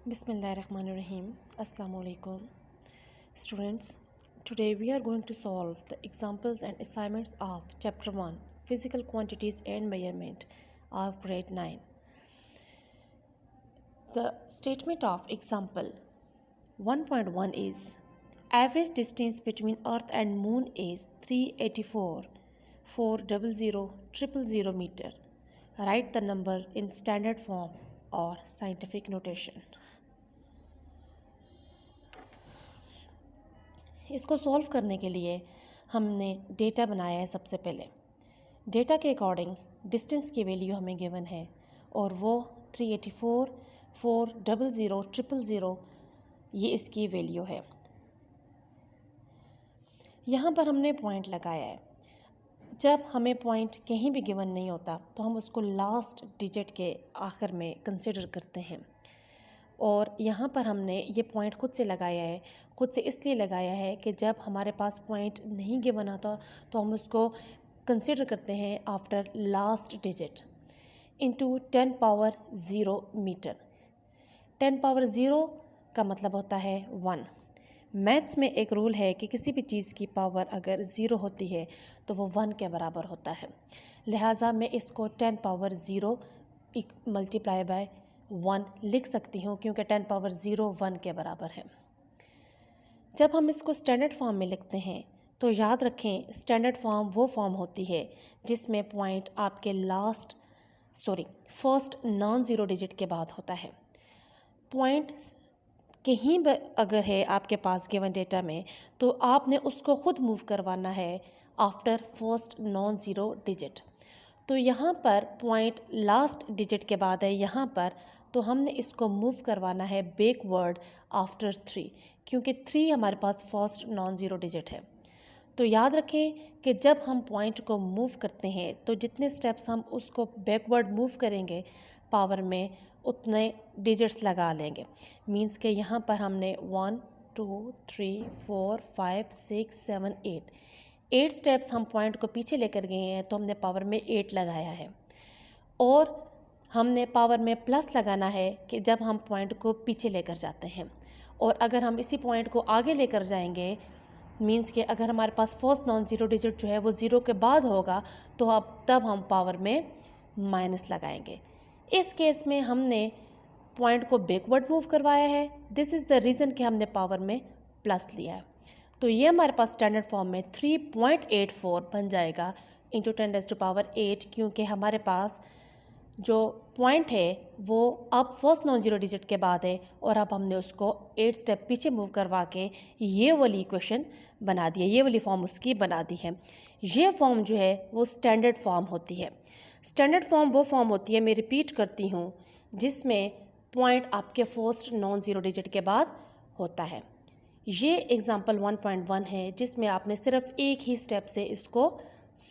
Bismillahirrahmanirrahim. Assalamu alaikum. Students, today we are going to solve the examples and assignments of Chapter 1 Physical Quantities and Measurement of Grade 9. The statement of example 1.1 is average distance between Earth and Moon is 384,400,000 meter. Write the number in standard form or scientific notation. इसको solve करने के लिए हमने data बनाया है। सबसे पहले data के अकॉर्डिंग डिस्टेंस की वैल्यू हमें गिवन है और वो 384,400,000 ये इसकी वैल्यू है। यहाँ पर हमने पॉइंट लगाया है। जब हमें पॉइंट कहीं भी गिवन नहीं होता तो हम उसको लास्ट डिजिट के आखिर में कंसिडर करते हैं और यहाँ पर हमने ये पॉइंट खुद से लगाया है। खुद से इसलिए लगाया है कि जब हमारे पास पॉइंट नहीं गिवन आता तो हम उसको कंसिडर करते हैं after last digit into 10 power 0 metre. 10 power 0 का मतलब होता है 1। मैथ्स में एक रूल है कि किसी भी चीज़ की पावर अगर 0 होती है तो वो 1 के बराबर होता है। लिहाजा मैं इसको 10 पावर 0 मल्टीप्लाई बाय 1 लिख सकती हूँ क्योंकि 10 पावर 0 1 के बराबर है। जब हम इसको स्टैंडर्ड फॉर्म में लिखते हैं तो याद रखें स्टैंडर्ड फॉर्म वो फॉर्म होती है जिसमें पॉइंट आपके फर्स्ट नॉन ज़ीरो डिजिट के बाद होता है। पॉइंट कहीं अगर है आपके पास गिवन डेटा में तो आपने उसको खुद मूव करवाना है after first non zero digit. तो यहाँ पर पॉइंट लास्ट डिजिट के बाद है यहाँ पर, तो हमने इसको मूव करवाना है बैकवर्ड आफ्टर 3 क्योंकि 3 हमारे पास फर्स्ट नॉन ज़ीरो डिजिट है। तो याद रखें कि जब हम पॉइंट को मूव करते हैं तो जितने स्टेप्स हम उसको बैकवर्ड मूव करेंगे पावर में उतने डिजिट्स लगा लेंगे। मींस के यहाँ पर हमने 1 2 3 4 5 6 7 8 स्टेप्स हम पॉइंट को पीछे लेकर गए हैं तो हमने पावर में 8 लगाया है और हमने पावर में प्लस लगाना है कि जब हम पॉइंट को पीछे लेकर जाते हैं। और अगर हम इसी पॉइंट को आगे लेकर जाएंगे मींस कि अगर हमारे पास फर्स्ट नॉन ज़ीरो डिजिट जो है वो 0 के बाद होगा तो अब तब हम पावर में माइनस लगाएंगे। इस केस में हमने पॉइंट को बैकवर्ड मूव करवाया है। दिस इज़ द रीज़न कि हमने पावर में प्लस लिया है। तो ये हमारे पास स्टैंडर्ड फॉर्म में 3.84 बन जाएगा इंटू 10⁻⁸ क्योंकि हमारे पास जो पॉइंट है वो अब फर्स्ट नॉन ज़ीरो डिजिट के बाद है और अब हमने उसको 8 स्टेप पीछे मूव करवा के ये वाली इक्वेशन बना दी है, ये वाली फॉर्म उसकी बना दी है। ये फॉर्म जो है वो स्टैंडर्ड फॉर्म होती है। स्टैंडर्ड फॉर्म वो फॉर्म होती है, मैं रिपीट करती हूँ, जिसमें पॉइंट आपके फर्स्ट नॉन ज़ीरो डिजिट के बाद होता है। ये एग्ज़ाम्पल 1.1 है जिसमें आपने सिर्फ एक ही स्टेप से इसको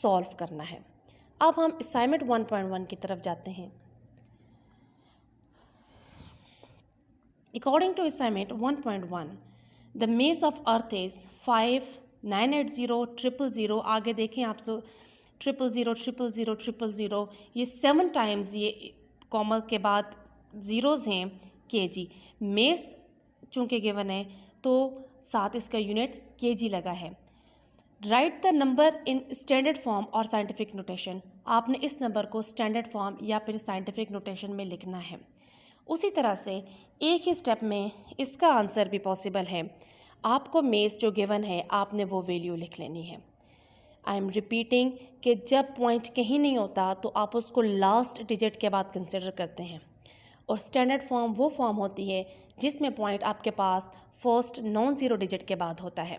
सॉल्व करना है। अब हम असाइनमेंट 1.1 की तरफ जाते हैं। According to assignment 1.1 the mass of earth is 5,980,000। आगे देखें आप तो 000,000,000 ये 7 टाइम्स ये कॉमा के बाद ज़ीरोज़ हैं kg। मेस चूँकि गिवन है तो साथ इसका यूनिट kg लगा है। Right the number in standard form और साइंटिफिक नोटेशन। आपने इस नंबर को स्टैंडर्ड फॉर्म या फिर साइंटिफिक नोटेशन में लिखना है। उसी तरह से एक ही स्टेप में इसका आंसर भी पॉसिबल है। आपको मेस जो गिवन है आपने वो वैल्यू लिख लेनी है। आई एम रिपीटिंग कि जब पॉइंट कहीं नहीं होता तो आप उसको लास्ट डिजिट के बाद कंसिडर करते हैं और स्टैंडर्ड फॉर्म वो फॉर्म होती है जिसमें पॉइंट आपके पास फर्स्ट नॉन ज़ीरो डिजिट के बाद होता है।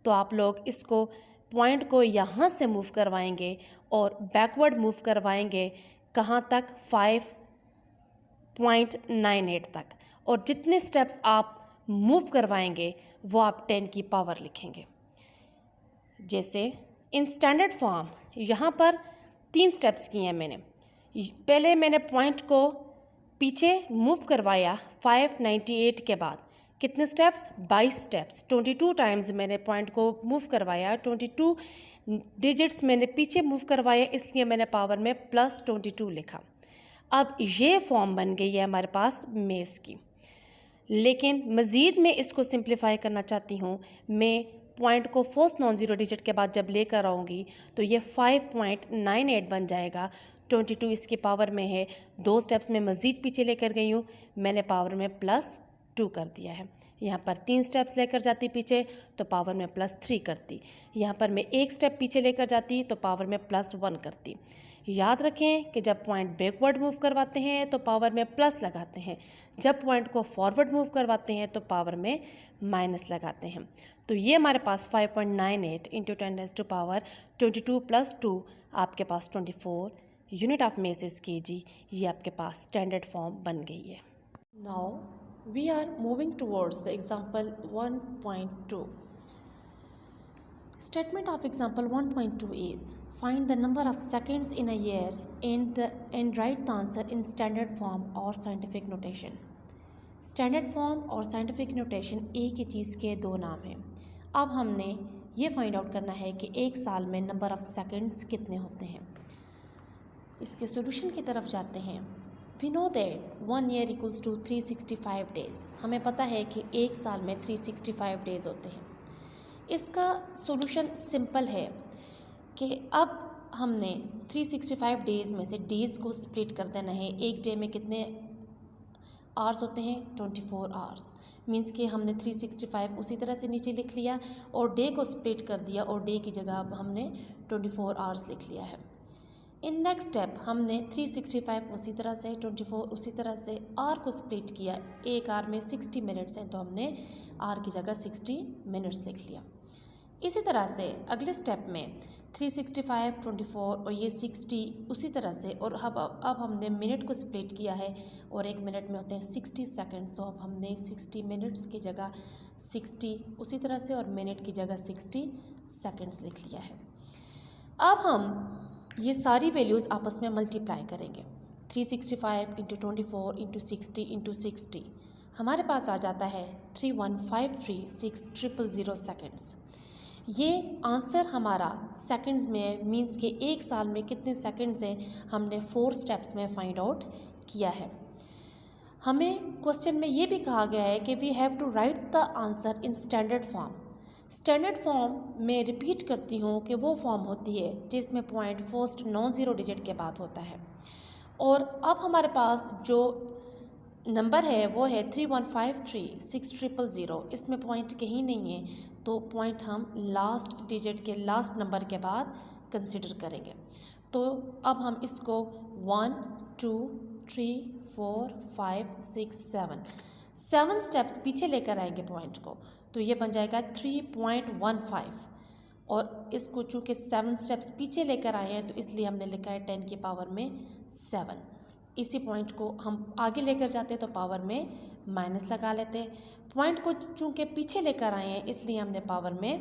तो आप लोग इसको पॉइंट को यहाँ से मूव करवाएंगे और बैकवर्ड मूव करवाएंगे कहाँ तक 5.98 तक, और जितने स्टेप्स आप मूव करवाएंगे वो आप 10 की पावर लिखेंगे। जैसे इन स्टैंडर्ड फॉर्म यहाँ पर 3 स्टेप्स किए हैं मैंने। पहले मैंने पॉइंट को पीछे मूव करवाया 598 के बाद। कितने स्टेप्स? 22 स्टेप्स। 22 टाइम्स मैंने पॉइंट को मूव करवाया, 22 डिजिट्स मैंने पीछे मूव करवाया, इसलिए मैंने पावर में +22 लिखा। अब ये फॉर्म बन गई है हमारे पास मेस की। लेकिन मज़ीद मैं इसको सिंप्लीफाई करना चाहती हूँ। मैं पॉइंट को फर्स्ट नॉन ज़ीरो डिजिट के बाद जब लेकर आऊँगी तो ये 5.98 बन जाएगा। 22 इसकी पावर में है, 2 स्टेप्स में मज़ीद पीछे लेकर गई हूँ, मैंने पावर में +2 कर दिया है। यहाँ पर 3 स्टेप्स लेकर जाती पीछे तो पावर में +3 करती। यहाँ पर मैं 1 स्टेप पीछे लेकर जाती तो पावर में +1 करती। याद रखें कि जब पॉइंट बैकवर्ड मूव करवाते हैं तो पावर में प्लस लगाते हैं, जब पॉइंट को फॉरवर्ड मूव करवाते हैं तो पावर में माइनस लगाते हैं। तो ये हमारे पास 5.98 इंटू 10⁻22 + 2 आपके पास 24 यूनिट ऑफ मेसेज kg, ये आपके पास स्टैंडर्ड फॉर्म बन गई है। Now we are moving towards the example 1.2. Statement of example 1.2 is find the number of seconds in a year and write the answer in standard form or scientific notation. Standard form और scientific notation एक ही चीज़ के दो नाम हैं। अब हमने ये find out करना है कि एक साल में नंबर ऑफ़ सेकंड्स कितने होते हैं। इसके सॉल्यूशन की तरफ जाते हैं। We know that 1 year equals to 365 days। हमें पता है कि एक साल में 365 डेज़ होते हैं। इसका सॉल्यूशन सिंपल है कि अब हमने 365 डेज़ में से डेज़ को स्प्लिट कर देना है। एक डे में कितने आवर्स होते हैं? 24 आवर्स। मींस कि हमने 365 उसी तरह से नीचे लिख लिया और डे को स्प्लिट कर दिया और डे की जगह अब हमने 24 आवर्स लिख लिया है। इन नेक्स्ट स्टेप हमने 365 उसी तरह से, 24 उसी तरह से, आर को स्प्लिट किया। एक आर में 60 मिनट्स हैं तो हमने आर की जगह 60 मिनट्स लिख लिया। इसी तरह से अगले स्टेप में 365, 24 और ये 60 उसी तरह से, और अब हमने मिनट को स्प्लिट किया है और एक मिनट में होते हैं 60 सेकंड्स, तो अब हमने 60 मिनट्स की जगह 60 उसी तरह से और मिनट की जगह 60 सेकंड्स लिख लिया है। अब हम ये सारी वैल्यूज़ आपस में मल्टीप्लाई करेंगे। 365 इंटू 24 इंटू 60 इंटू 60 हमारे पास आ जाता है 31536000 सेकंड्स। ये आंसर हमारा सेकंड्स में मींस कि एक साल में कितने सेकंड्स हैं हमने 4 स्टेप्स में फाइंड आउट किया है। हमें क्वेश्चन में ये भी कहा गया है कि we have to write the answer in standard form. Standard form में रिपीट करती हूँ कि वो फॉर्म होती है जिसमें point first non zero digit के बाद होता है। और अब हमारे पास जो नंबर है वो है 31536000। इसमें पॉइंट कहीं नहीं है तो पॉइंट हम लास्ट डिजिट के लास्ट नंबर के बाद कंसिडर करेंगे। तो अब हम इसको 1 2 3 4 5 6 7 स्टेप्स पीछे लेकर आएंगे पॉइंट को, तो ये बन जाएगा 3.15। और इसको चूँकि 7 स्टेप्स पीछे लेकर आए हैं तो इसलिए हमने लिखा है 10 की पावर में 7। इसी पॉइंट को हम आगे लेकर जाते तो पावर में माइनस लगा लेते। पॉइंट को चूँकि पीछे लेकर आए हैं इसलिए हमने पावर में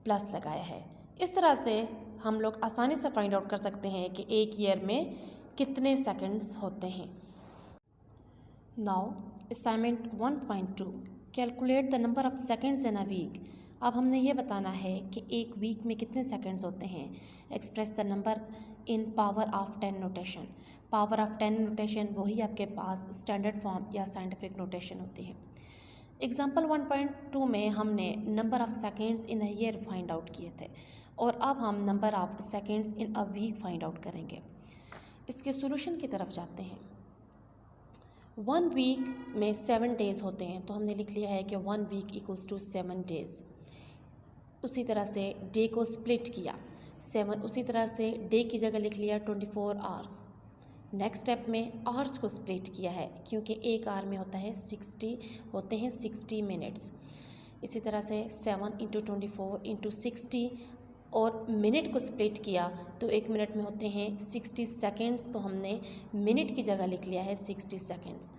प्लस लगाया है। इस तरह से हम लोग आसानी से फाइंड आउट कर सकते हैं कि एक ईयर में कितने सेकंड्स होते हैं। Now assignment 1.2 calculate the number of seconds in a week. अब हमने ये बताना है कि एक वीक में कितने सेकंड्स होते हैं। Express the number in power of 10 notation. Power of 10 notation वही आपके पास स्टैंडर्ड फॉर्म या साइंटिफिक नोटेशन होती है। एग्जाम्पल 1.2 में हमने number of seconds in a year find out किए थे और अब हम number of seconds in a week find out करेंगे। इसके सॉल्यूशन की तरफ जाते हैं। 1 वीक में 7 डेज़ होते हैं तो हमने लिख लिया है कि 1 वीक इक्वल्स टू 7 डेज़। उसी तरह से डे को स्प्लिट किया 7, उसी तरह से डे की जगह लिख लिया 24 आवर्स। नेक्स्ट स्टेप में आवर्स को स्प्लिट किया है क्योंकि एक आवर में होता है 60 मिनट्स। इसी तरह से 7 इंटू 24 इंटू 60 और मिनट को स्प्लिट किया तो एक मिनट में होते हैं 60 सेकंड्स, तो हमने मिनट की जगह लिख लिया है 60 सेकंड्स।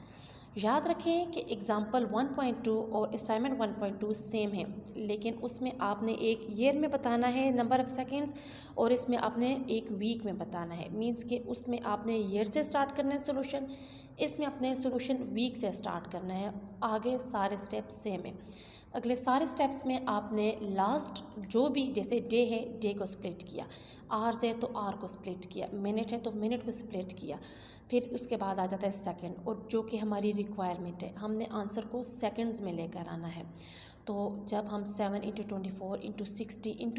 याद रखें कि एग्जाम्पल 1.2 और असाइनमेंट 1.2 सेम है, लेकिन उसमें आपने एक ईयर में बताना है नंबर ऑफ़ सेकंड्स और इसमें आपने एक वीक में बताना है। मींस कि उसमें आपने ईयर से स्टार्ट करना है सोल्यूशन, इसमें अपने सोल्यूशन वीक से स्टार्ट करना है। आगे सारे स्टेप सेम है। अगले सारे स्टेप्स में आपने लास्ट जो भी, जैसे डे है डे को स्प्लिट किया, आवर्स है तो आवर को स्प्लिट किया, मिनट है तो मिनट को स्प्लिट किया, फिर उसके बाद आ जाता है सेकंड, और जो कि हमारी रिक्वायरमेंट है, हमने आंसर को सेकंड्स में लेकर आना है। तो जब हम 7 इंटू 24 इंटू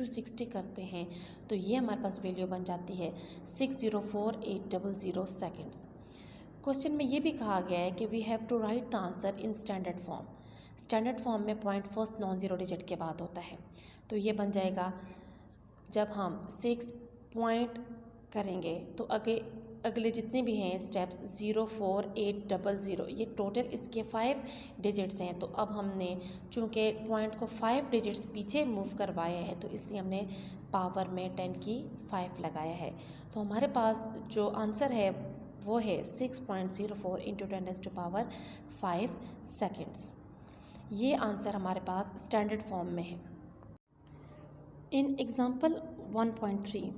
60 करते हैं तो ये हमारे पास वैल्यू बन जाती है 604800 सेकेंड्स। क्वेश्चन में ये भी कहा गया है कि we have to write the answer in standard form. Standard form में point first non zero digit के बाद होता है, तो ये बन जाएगा, जब हम 6 पॉइंट करेंगे तो अगले जितने भी हैं स्टेप्स 04800, ये टोटल इसके 5 डिजिट्स हैं। तो अब हमने चूँकि पॉइंट को 5 डिजिट्स पीछे मूव करवाया है तो इसलिए हमने पावर में 10 की 5 लगाया है। तो हमारे पास जो आंसर है वो है 6.04 इंटू 10⁵ सेकेंड्स। ये आंसर हमारे पास स्टैंडर्ड फॉर्म में है। In example 1.3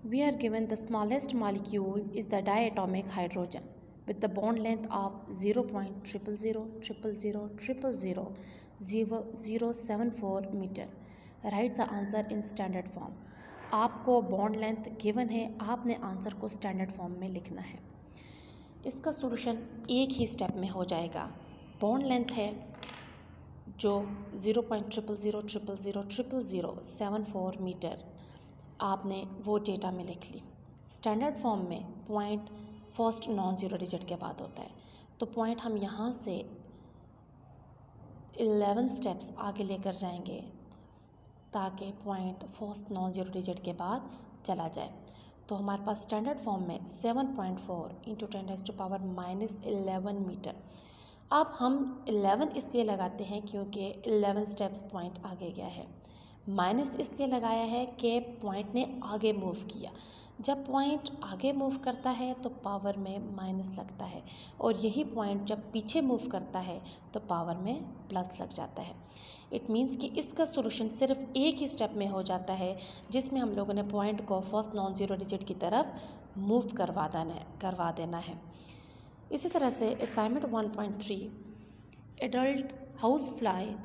we are given the smallest molecule is the diatomic hydrogen with the bond length of 0.000000074 meter. Write the answer in standard form. आपको बॉन्ड लेंथ गिवन है, आपने answer को standard form में लिखना है। इसका सॉल्यूशन एक ही step में हो जाएगा। बॉन्ड लेंथ है जो 0.000000074 मीटर, आपने वो डेटा में लिख ली। स्टैंडर्ड फॉर्म में point first non zero digit के बाद होता है, तो पॉइंट हम यहाँ से 11 स्टेप्स आगे लेकर जाएंगे ताकि point first non zero digit के बाद चला जाए। तो हमारे पास स्टैंडर्ड फॉर्म में 7.4 इंटू 10⁻⁻11 मीटर। अब हम 11 इसलिए लगाते हैं क्योंकि 11 स्टेप्स पॉइंट आगे गया है, माइनस इसलिए लगाया है कि पॉइंट ने आगे मूव किया। जब पॉइंट आगे मूव करता है तो पावर में माइनस लगता है, और यही पॉइंट जब पीछे मूव करता है तो पावर में प्लस लग जाता है। इट मीन्स कि इसका सॉल्यूशन सिर्फ एक ही स्टेप में हो जाता है, जिसमें हम लोगों ने पॉइंट को फर्स्ट नॉन ज़ीरो डिजिट की तरफ मूव करवा देना है। इसी तरह से assignment 1.3 adult house fly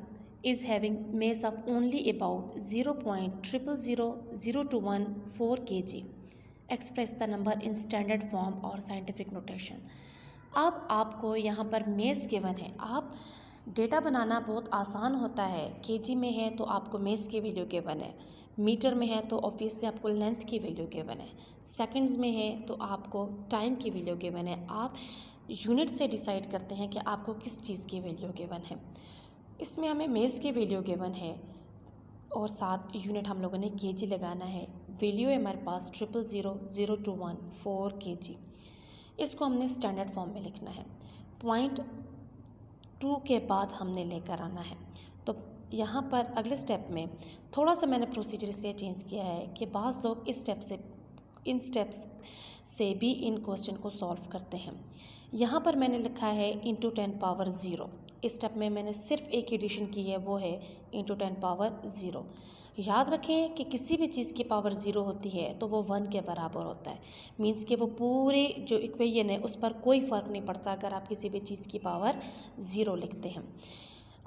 is having mass of only about 0.000014 kg. Express the number in standard form और scientific notation. अब आपको यहाँ पर मेस गिवन है। आप डेटा बनाना बहुत आसान होता है। केजी में है तो आपको मेस की वैल्यू गिवन है, मीटर में है तो ऑब्वियसली आपको लेंथ की वैल्यू गिवन है, सेकंड्स में है तो आपको टाइम की वैल्यू गिवन है। आप यूनिट से डिसाइड करते हैं कि आपको किस चीज़ की वैल्यू गिवन है। इसमें हमें मेस की वैल्यू गिवन है और साथ यूनिट हम लोगों ने केजी लगाना है। वैल्यू है हमारे पास 000021 kg। इसको हमने स्टैंडर्ड फॉर्म में लिखना है। पॉइंट 2 के बाद हमने लेकर आना है। तो यहाँ पर अगले स्टेप में थोड़ा सा मैंने प्रोसीजर इसलिए चेंज किया है कि बाज़ लोग इन स्टेप्स से भी इन क्वेश्चन को सॉल्व करते हैं। यहाँ पर मैंने लिखा है इंटू 10 पावर 0। इस स्टेप में मैंने सिर्फ एक एडिशन की है, वो है इंटू 10 पावर 0। याद रखें कि किसी भी चीज़ की पावर 0 होती है तो वो 1 के बराबर होता है। मीन्स कि वो पूरे जो इक्वेशन है उस पर कोई फ़र्क नहीं पड़ता अगर आप किसी भी चीज़ की पावर 0 लिखते हैं।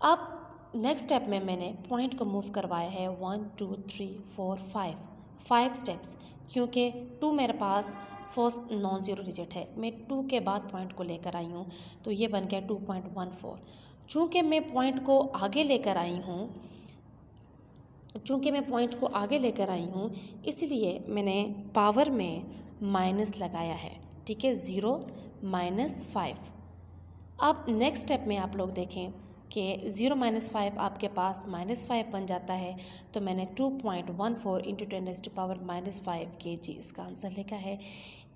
अब नेक्स्ट स्टेप में मैंने पॉइंट को मूव करवाया है 1 2 3 4 5 स्टेप्स, क्योंकि 2 मेरे पास फर्स्ट नॉन ज़ीरो डिजिट है। मैं 2 के बाद पॉइंट को लेकर आई हूँ तो ये बन गया 2.14। चूँकि मैं पॉइंट को आगे लेकर आई हूँ इसलिए मैंने पावर में माइनस लगाया है। ठीक है, 0 - 5। अब नेक्स्ट स्टेप में आप लोग देखें कि 0 - 5 आपके पास -5 बन जाता है, तो मैंने 2.14 इंटू 10⁻⁻5 kg इसका आंसर लिखा है।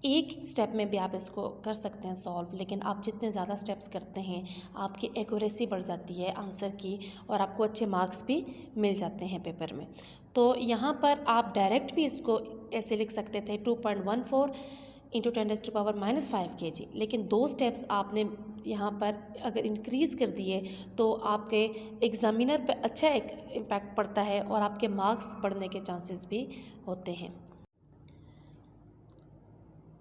एक स्टेप में भी आप इसको कर सकते हैं सॉल्व, लेकिन आप जितने ज़्यादा स्टेप्स करते हैं आपकी एक्यूरेसी बढ़ जाती है आंसर की और आपको अच्छे मार्क्स भी मिल जाते हैं पेपर में। तो यहाँ पर आप डायरेक्ट भी इसको ऐसे लिख सकते थे 2.14 इंटू 10⁻⁻5 kg, लेकिन 2 स्टेप्स आपने यहाँ पर अगर इंक्रीज़ कर दिए तो आपके एग्ज़ामिनर पे अच्छा एक इम्पैक्ट पड़ता है और आपके मार्क्स बढ़ने के चांसेस भी होते हैं।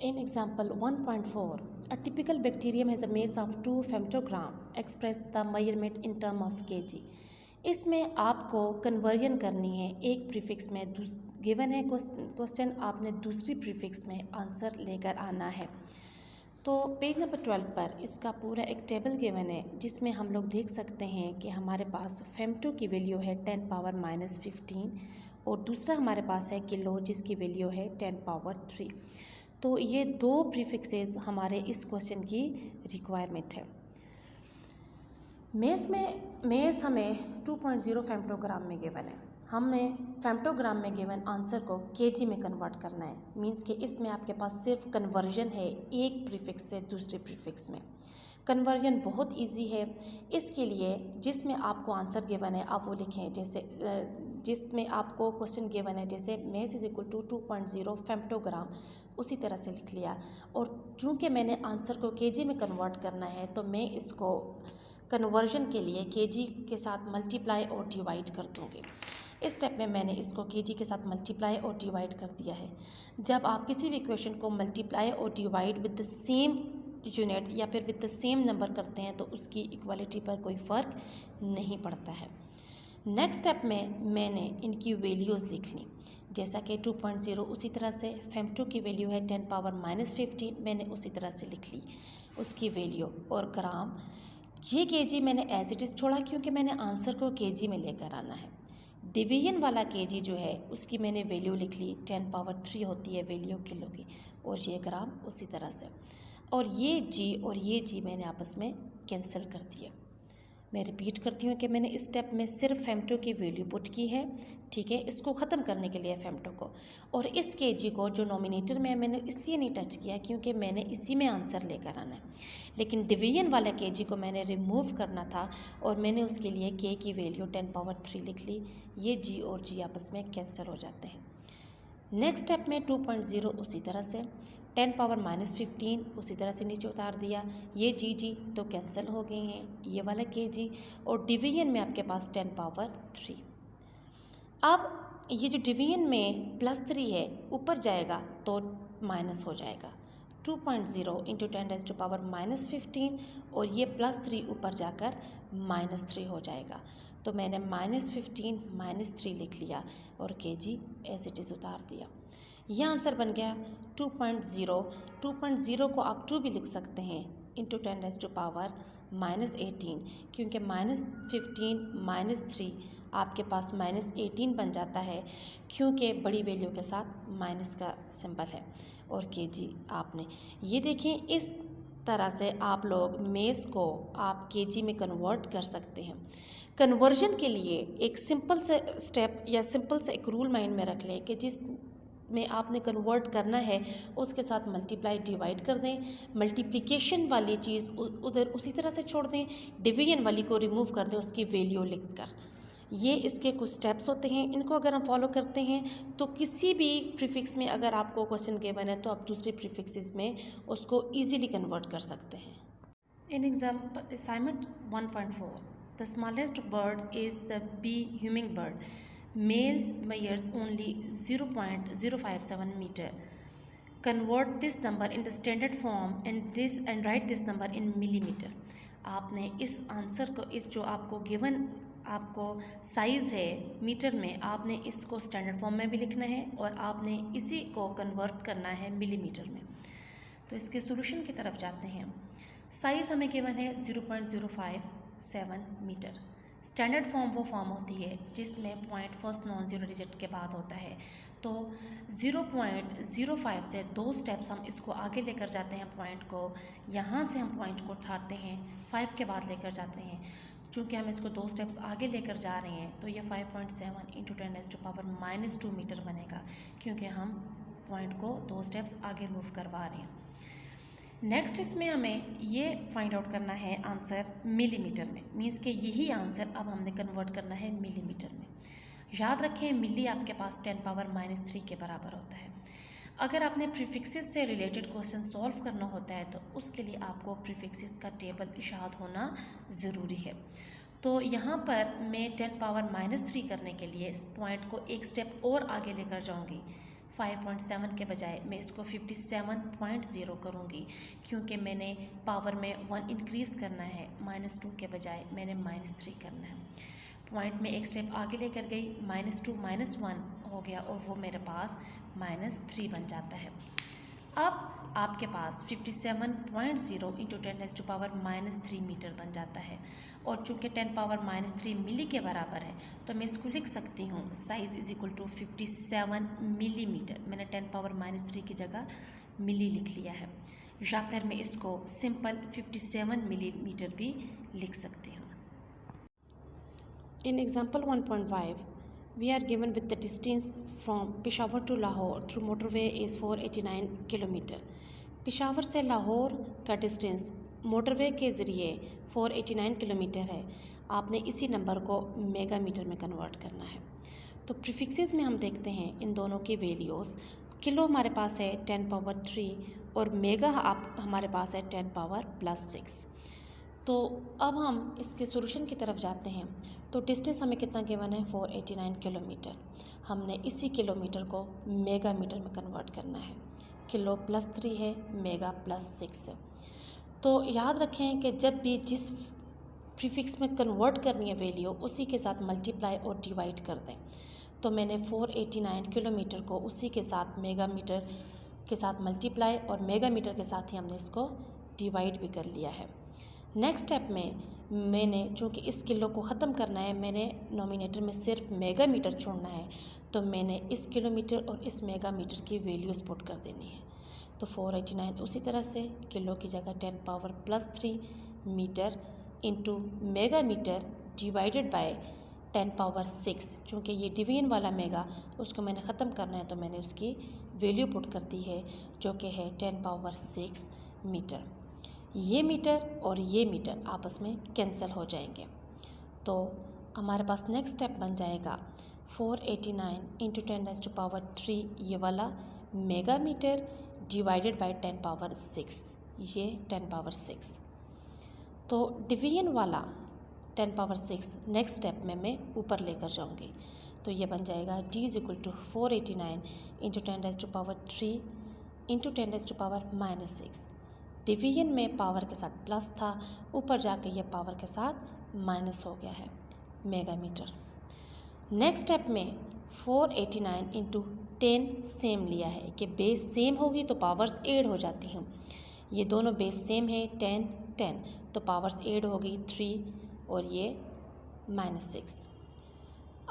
In example 1.4, a typical bacterium has a mass of 2 femtogram. Express the measurement in term of kg. इसमें आपको कन्वर्जन करनी है, एक प्रीफिक्स में गिवन है क्वेश्चन, आपने दूसरी प्रीफिक्स में आंसर लेकर आना है। तो पेज नंबर 12 पर इसका पूरा एक टेबल गिवन है, जिसमें हम लोग देख सकते हैं कि हमारे पास फेमटो की वैल्यू है 10 पावर -15 और दूसरा हमारे पास है किलो, जिसकी वैल्यू है 10 पावर 3। तो ये दो प्रीफिक्सेस हमारे इस क्वेश्चन की रिक्वायरमेंट है। मेस हमें 2.0 फेमटोग्राम में गिवन है। हमें फेमटोग्राम में गिवन आंसर को केजी में कन्वर्ट करना है। मींस कि इसमें आपके पास सिर्फ कन्वर्जन है एक प्रीफिक्स से दूसरे प्रीफिक्स में। कन्वर्जन बहुत इजी है। इसके लिए जिसमें आपको आंसर गिवन है आप वो लिखें, जैसे जिसमें आपको क्वेश्चन गिवन है, जैसे मेस इज इक्वल टू 2.0 फेमटोग्राम, उसी तरह से लिख लिया। और चूँकि मैंने आंसर को केजी में कन्वर्ट करना है, तो मैं इसको कन्वर्जन के लिए केजी के साथ मल्टीप्लाई और डिवाइड कर दूँगी। इस स्टेप में मैंने इसको केजी के साथ मल्टीप्लाई और डिवाइड कर दिया है। जब आप किसी भी इक्वेशन को मल्टीप्लाई और divide with the same unit या फिर विद द सेम नंबर करते हैं, तो उसकी इक्वालिटी पर कोई फ़र्क नहीं पड़ता है। नेक्स्ट स्टेप में मैंने इनकी वैल्यूज़ लिख ली, जैसा कि 2.0 उसी तरह से, फेमटो की वैल्यू है 10 पावर -15, मैंने उसी तरह से लिख ली उसकी वैल्यू। और ग्राम, ये केजी मैंने एज इट इज़ छोड़ा क्योंकि मैंने आंसर को केजी में लेकर आना है। डिवीजन वाला केजी जो है उसकी मैंने वैल्यू लिख ली, 10 पावर 3 होती है वैल्यू किलो की, और ये ग्राम उसी तरह से। और ये जी और ये जी मैंने आपस में कैंसिल कर दिए। मैं रिपीट करती हूँ कि मैंने इस स्टेप में सिर्फ फेमटो की वैल्यू पुट की है, ठीक है, इसको ख़त्म करने के लिए फेमटो को। और इस केजी को जो नोमिनेटर में मैंने इसलिए नहीं टच किया क्योंकि मैंने इसी में आंसर लेकर आना है। लेकिन डिवीजन वाला केजी को मैंने रिमूव करना था और मैंने उसके लिए के की वैल्यू 10 पावर 3 लिख ली। ये जी और जी आपस में कैंसिल हो जाते हैं। नेक्स्ट स्टेप में 2.0 उसी तरह से, 10 पावर -15 उसी तरह से नीचे उतार दिया। ये जी तो कैंसिल हो गए हैं, ये वाला के जी, और डिवीजन में आपके पास 10 पावर 3। अब ये जो डिवीजन में +3 है ऊपर जाएगा तो माइनस हो जाएगा, 2.0 इंटू 10⁻⁻15 और ये +3 ऊपर जाकर -3 हो जाएगा। तो मैंने -15 -3 लिख लिया और केजी एज इट इज़ उतार दिया। यह आंसर बन गया 2.0। 2.0 को आप 2 भी लिख सकते हैं इंटू 10⁻⁻18, क्योंकि -15 -3 आपके पास -18 बन जाता है, क्योंकि बड़ी वैल्यू के साथ माइनस का सिंबल है। और केजी आपने ये देखें, इस तरह से आप लोग मेस को आप केजी में कन्वर्ट कर सकते हैं। कन्वर्जन के लिए एक सिंपल से स्टेप या सिंपल से एक रूल माइंड में रख लें कि जिस में आपने कन्वर्ट करना है उसके साथ मल्टीप्लाई डिवाइड कर दें, मल्टीप्लिकेशन वाली चीज़ उधर उसी तरह से छोड़ दें, डिवीजन वाली को रिमूव कर दें उसकी वैल्यू लिखकर। ये इसके कुछ स्टेप्स होते हैं, इनको अगर हम फॉलो करते हैं तो किसी भी प्रीफिक्स में अगर आपको क्वेश्चन गिवन है तो आप दूसरे प्रीफिक्सेस में उसको ईजिली कन्वर्ट कर सकते हैं। In example assignment 1.4, the smallest bird is the bee humming bird, males measures only 0.057 meter. Convert this number in the standard form and write this number in millimeter. आपने इस answer को, इस जो आपको given आपको साइज़ है metre में, आपने इसको स्टैंडर्ड फॉर्म में भी लिखना है और आपने इसी को कन्वर्ट करना है मिलीमीटर में। तो इसके सॉल्यूशन की तरफ जाते हैं। साइज़ हमें गिवन है 0.057 मीटर। स्टैंडर्ड फॉर्म वो फॉर्म होती है जिसमें point first non zero digit के बाद होता है। तो 0.05 से 2 स्टेप्स हम इसको आगे लेकर जाते हैं पॉइंट को, यहाँ से हम पॉइंट को उठाते हैं, 5 के बाद लेकर जाते हैं। चूँकि हम इसको 2 स्टेप्स आगे लेकर जा रहे हैं तो ये 5.7 इंटू 10⁻⁻2 मीटर बनेगा, क्योंकि हम पॉइंट को 2 स्टेप्स आगे मूव करवा रहे हैं। नेक्स्ट इसमें हमें ये फाइंड आउट करना है आंसर मिलीमीटर में, मींस कि यही आंसर अब हमने कन्वर्ट करना है मिलीमीटर में। याद रखें मिली आपके पास 10⁻⁻3 के बराबर होता है। अगर आपने प्रीफिक्सेस से रिलेटेड क्वेश्चन सॉल्व करना होता है तो उसके लिए आपको प्रीफिक्सेस का टेबल इशाद होना ज़रूरी है। तो यहाँ पर मैं 10⁻⁻3 करने के लिए पॉइंट को एक स्टेप और आगे लेकर जाऊँगी। 5.7 के बजाय मैं इसको 57.0 करूँगी, क्योंकि मैंने पावर में 1 इंक्रीज़ करना है, -2 के बजाय मैंने -3 करना है। पॉइंट में एक स्टेप आगे लेकर गई, -2 -1 हो गया और वो मेरे पास -3 बन जाता है। अब आपके पास 57.0 इंटू 10⁻³ मीटर बन जाता है और चूँकि 10⁻³ मिली के बराबर है तो मैं इसको लिख सकती हूँ size is equal to 57 millimetre. मैंने 10⁻³ की जगह मिली लिख लिया है, या फिर मैं इसको सिंपल 57 मिलीमीटर भी लिख सकती हूँ। In example 1.5, we are given with the distance from Peshawar to Lahore through motorway is 489 kilometre. Peshawar से लाहौर का डिस्टेंस मोटरवे के ज़रिए 489 किलोमीटर है। आपने इसी नंबर को मेगामीटर में कन्वर्ट करना है। तो प्रीफिक्सेस में हम देखते हैं इन दोनों की वैल्यूज़। किलो हमारे पास है 10⁻³ और मेगा हमारे पास है 10⁻+6। तो अब हम इसके सॉल्यूशन की तरफ जाते हैं। तो डिस्टेंस हमें कितना गिवन है 489 किलोमीटर। हमने इसी किलोमीटर को मेगामीटर में कन्वर्ट करना है। किलो +3 है, मेगा +6 है। तो याद रखें कि जब भी जिस प्रीफिक्स में कन्वर्ट करनी है वैल्यू उसी के साथ मल्टीप्लाई और डिवाइड कर दें। तो मैंने 489 किलोमीटर को उसी के साथ मेगामीटर के साथ मल्टीप्लाई और मेगामीटर के साथ ही हमने इसको डिवाइड भी कर लिया है। नेक्स्ट स्टेप में मैंने चूँकि इस किलो को ख़त्म करना है, मैंने नोमिनेटर में सिर्फ मेगामीटर छोड़ना है, तो मैंने इस किलोमीटर और इस मेगामीटर की वैल्यूज़ पुट कर देनी है। तो 489 उसी तरह से किलो की जगह 10⁻+3 metre into megametre divided bye 10⁻6। चूँकि ये डिवीजन वाला मेगा उसको मैंने ख़त्म करना है तो मैंने उसकी वैल्यू पुट कर दी है जो कि है 10⁻6 मीटर। ये मीटर और ये मीटर आपस में कैंसिल हो जाएंगे। तो हमारे पास नेक्स्ट स्टेप बन जाएगा 489 इंटू 10⁻³ ये वाला मेगामीटर डिवाइडेड बाय 10⁻6, ये 10⁻6। तो डिवीजन वाला 10⁻6 नेक्स्ट स्टेप में मैं ऊपर लेकर जाऊंगी। तो ये बन जाएगा d is equal to 489 into 10⁻³ into 10⁻⁻6। Division में पावर के साथ प्लस था, ऊपर जाके ये पावर के साथ माइनस हो गया है मेगामीटर। नेक्स्ट स्टेप में 489 इंटू 10 सेम लिया है कि बेस सेम होगी तो पावर्स ऐड हो जाती हैं। ये दोनों बेस सेम है 10 10 तो पावर्स ऐड हो गई 3 और ये -6।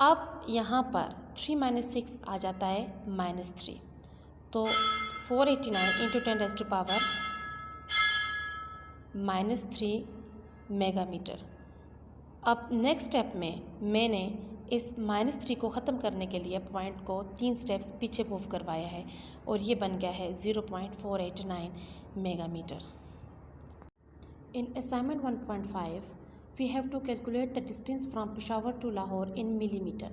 अब यहाँ पर 3 - 6 आ जाता है -3। तो 489 इंटू 10⁻³ मेगामीटर। अब नेक्स्ट स्टेप में मैंने इस -3 को ख़त्म करने के लिए पॉइंट को 3 स्टेप्स पीछे मूव करवाया है और ये बन गया है 0.489 megametre. In assignment 1.5 we have to calculate the distance from Peshawar to Lahore in millimetre.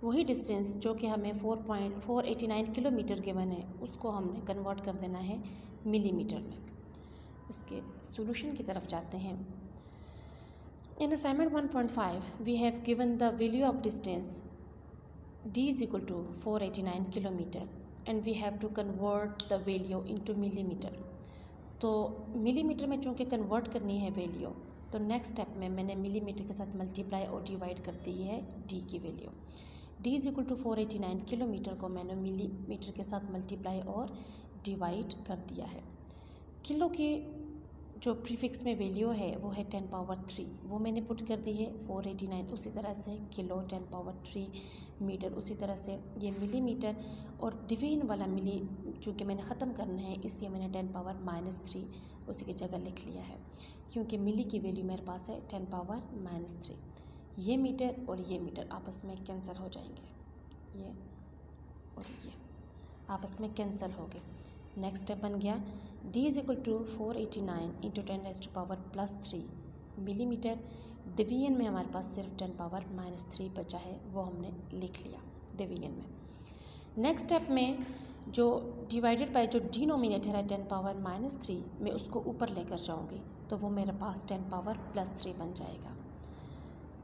वही डिस्टेंस जो कि हमें 4.489 किलोमीटर गिवन है उसको हमने कन्वर्ट कर देना है मिलीमीटर में। इसके सॉल्यूशन की तरफ जाते हैं। In assignment 1.5 we have given the value of distance d is equal to 489 kilometre and we have to convert the value into millimetre. तो मिलीमीटर में चूँकि कन्वर्ट करनी है वैल्यू तो नेक्स्ट स्टेप में मैंने मिलीमीटर के साथ मल्टीप्लाई और डिवाइड कर दी है d की value. d is equal to 489 kilometre को मैंने मिलीमीटर के साथ मल्टीप्लाई और डिवाइड कर दिया है। किलो की जो प्रीफिक्स में वैल्यू है वो है 10⁻3, वो मैंने पुट कर दी है 489। उसी तरह से किलो 10⁻3 मीटर, उसी तरह से ये मिलीमीटर और डिवीजन वाला मिली चूँकि मैंने ख़त्म करना है इसलिए मैंने 10⁻³ उसी की जगह लिख लिया है क्योंकि मिली की वैल्यू मेरे पास है 10⁻³ ये मीटर और ये मीटर आपस में कैंसिल हो जाएंगे, ये और ये आपस में कैंसिल हो गए। नेक्स्ट स्टेप बन गया d is equal to 489 into 10⁻+3 millimetre. Division में हमारे पास सिर्फ 10⁻³ बचा है, वो हमने लिख लिया डिवीजन में। नेक्स्ट स्टेप में जो डिवाइडेड बाय जो डिनोमिनेटर है 10⁻³ मैं उसको ऊपर लेकर जाऊंगी तो वो मेरे पास 10⁻+3 बन जाएगा।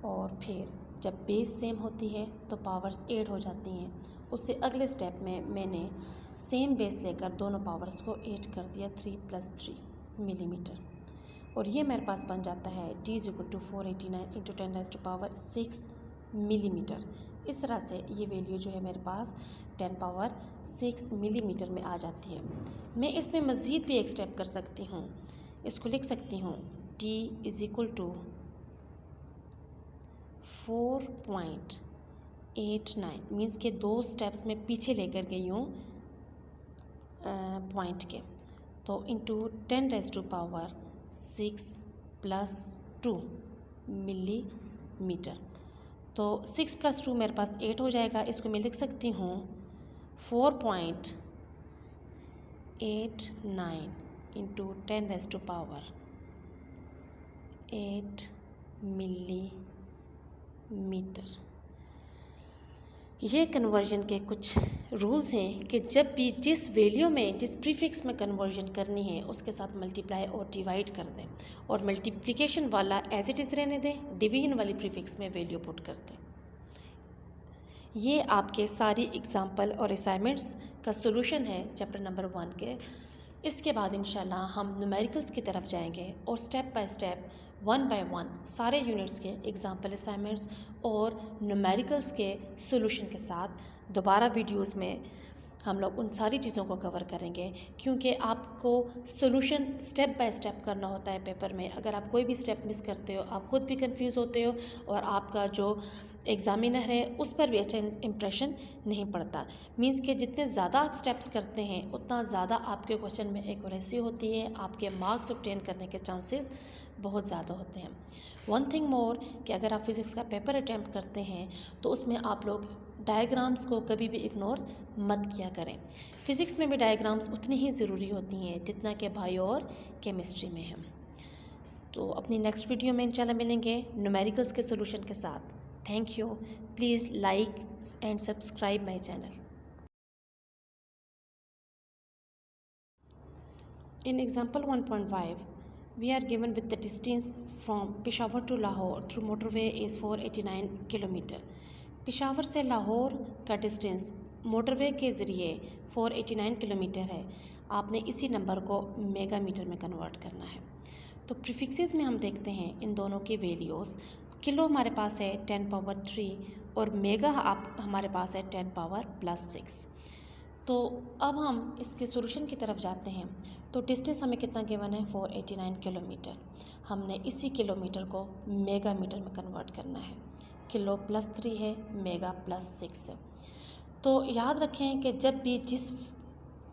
और फिर जब बेस सेम होती है तो पावर्स ऐड हो जाती हैं। उससे अगले स्टेप में मैंने सेम बेस लेकर दोनों पावर्स को ऐड कर दिया 3 + 3 मिलीमीटर और ये मेरे पास बन जाता है d is equal to 489 into 10⁻6 millimetre. इस तरह से ये वैल्यू जो है मेरे पास 10 पावर 6 मिलीमीटर में आ जाती है। मैं इसमें मज़ीद भी एक स्टेप कर सकती हूँ, इसको लिख सकती हूँ t is equal to 4.89, means के 2 स्टेप्स में पीछे लेकर गई हूँ पॉइंट के, तो इंटू 10⁻⁶ + 2 मिलीमीटर। तो 6 + 2 मेरे पास 8 हो जाएगा। इसको मैं लिख सकती हूँ 4.89 इंटू 10⁸ मिलीमीटर। ये कन्वर्जन के कुछ रूल्स हैं कि जब भी जिस वैल्यू में जिस प्रीफिक्स में कन्वर्जन करनी है उसके साथ मल्टीप्लाई और डिवाइड कर दें, और मल्टीप्लिकेशन वाला एज इट इज़ रहने दें, डिवीजन वाली प्रीफिक्स में वैल्यू पुट कर दें। ये आपके सारी एग्जाम्पल और असाइनमेंट्स का सॉल्यूशन है चैप्टर नंबर 1 के। इसके बाद इंशाल्लाह हम न्यूमेरिकल्स की तरफ जाएंगे और स्टेप बाय स्टेप 1 बाय 1 सारे यूनिट्स के एग्जाम्पल असाइनमेंट्स और न्यूमेरिकल्स के सॉल्यूशन के साथ दोबारा वीडियोस में हम लोग उन सारी चीज़ों को कवर करेंगे, क्योंकि आपको सॉल्यूशन स्टेप बाय स्टेप करना होता है पेपर में। अगर आप कोई भी स्टेप मिस करते हो आप ख़ुद भी कंफ्यूज होते हो और आपका जो एग्ज़ामिनर है उस पर भी अच्छा इंप्रेशन नहीं पड़ता। मींस कि जितने ज़्यादा आप स्टेप्स करते हैं उतना ज़्यादा आपके क्वेश्चन में एक्यूरेसी होती है, आपके मार्क्स ऑब्टेन करने के चांसेस बहुत ज़्यादा होते हैं। वन थिंग मोर कि अगर आप फिज़िक्स का पेपर अटैम्प्ट करते हैं तो उसमें आप लोग डायग्राम्स को कभी भी इग्नोर मत किया करें। फ़िज़िक्स में भी डायग्राम्स उतनी ही ज़रूरी होती हैं जितना कि बायो और केमिस्ट्री में है। तो अपनी नेक्स्ट वीडियो में इंशाल्लाह मिलेंगे न्यूमेरिकल्स के सॉल्यूशन के साथ। Thank you. Please like and subscribe my channel. In example 1.5, we are given with the distance from Peshawar to Lahore through motorway is 489 kilometre. Peshawar से लाहौर का डिस्टेंस मोटरवे के ज़रिए 489 किलोमीटर है। आपने इसी नंबर को मेगामीटर में कन्वर्ट करना है। तो प्रीफिक्सेस में हम देखते हैं इन दोनों की वैल्यूज़। किलो हमारे पास है 10 पावर 3 और मेगा हमारे पास है 10 पावर +6। तो अब हम इसके सॉल्यूशन की तरफ जाते हैं। तो डिस्टेंस हमें कितना गिवन है 489 किलोमीटर। हमने इसी किलोमीटर को मेगामीटर में कन्वर्ट करना है। किलो +3 है, मेगा +6 है। तो याद रखें कि जब भी जिस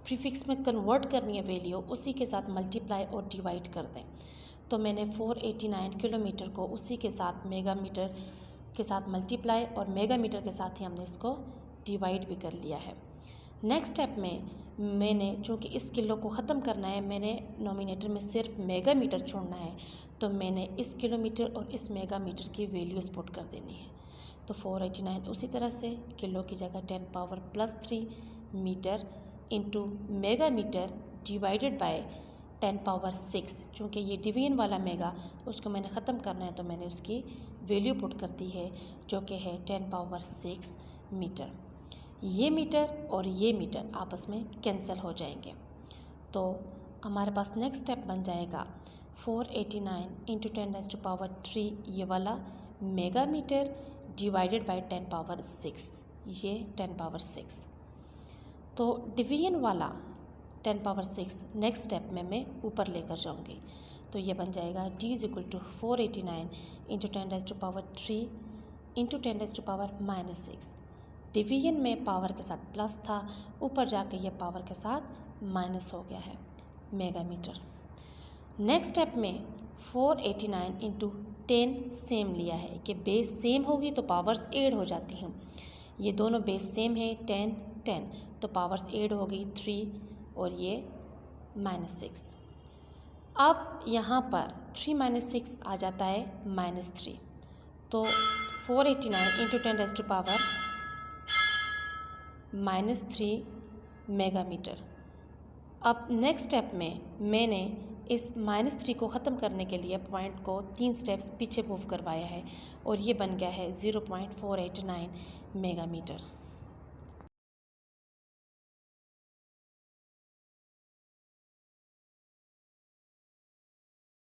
प्रीफिक्स में कन्वर्ट करनी है वैल्यू उसी के साथ मल्टीप्लाई और डिवाइड कर दें। तो मैंने 489 किलोमीटर को उसी के साथ मेगामीटर के साथ मल्टीप्लाई और मेगामीटर के साथ ही हमने इसको डिवाइड भी कर लिया है। नेक्स्ट स्टेप में मैंने चूँकि इस किलो को ख़त्म करना है, मैंने नोमिनेटर में सिर्फ मेगामीटर छोड़ना है, तो मैंने इस किलोमीटर और इस मेगामीटर की वैल्यूज़ पुट कर देनी है। तो 489 उसी तरह से किलो की जगह 10 power +3 metre into megametre divided by 10 power 6। चूँकि ये डिवीजन वाला मेगा उसको मैंने ख़त्म करना है तो मैंने उसकी वैल्यू पुट कर दी है जो कि है 10 पावर 6 मीटर। ये मीटर और ये मीटर आपस में कैंसिल हो जाएंगे। तो हमारे पास नेक्स्ट स्टेप बन जाएगा 489 इंटू 10⁻³ ये वाला मेगामीटर डिवाइडेड बाय 10 पावर 6, ये 10 पावर 6। तो डिवीजन वाला 10 पावर 6 नेक्स्ट स्टेप में मैं ऊपर लेकर जाऊंगी। तो ये बन जाएगा d = 489 इंटू 10⁻³ इंटू 10⁻⁻6। डिवीजन में पावर के साथ प्लस था, ऊपर जाके ये पावर के साथ माइनस हो गया है मेगामीटर। नेक्स्ट स्टेप में 489 इंटू 10 सेम लिया है कि बेस सेम होगी तो पावर्स ऐड हो जाती हैं। ये दोनों बेस सेम है 10 10 तो पावर्स ऐड हो गई 3 और ये -6। अब यहाँ पर 3 - 6 आ जाता है -3। तो 489 इंटू 10⁻³ मेगामीटर। अब नेक्स्ट स्टेप में मैंने इस -3 को ख़त्म करने के लिए पॉइंट को 3 स्टेप्स पीछे मूव करवाया है और ये बन गया है 0.489 मेगामीटर।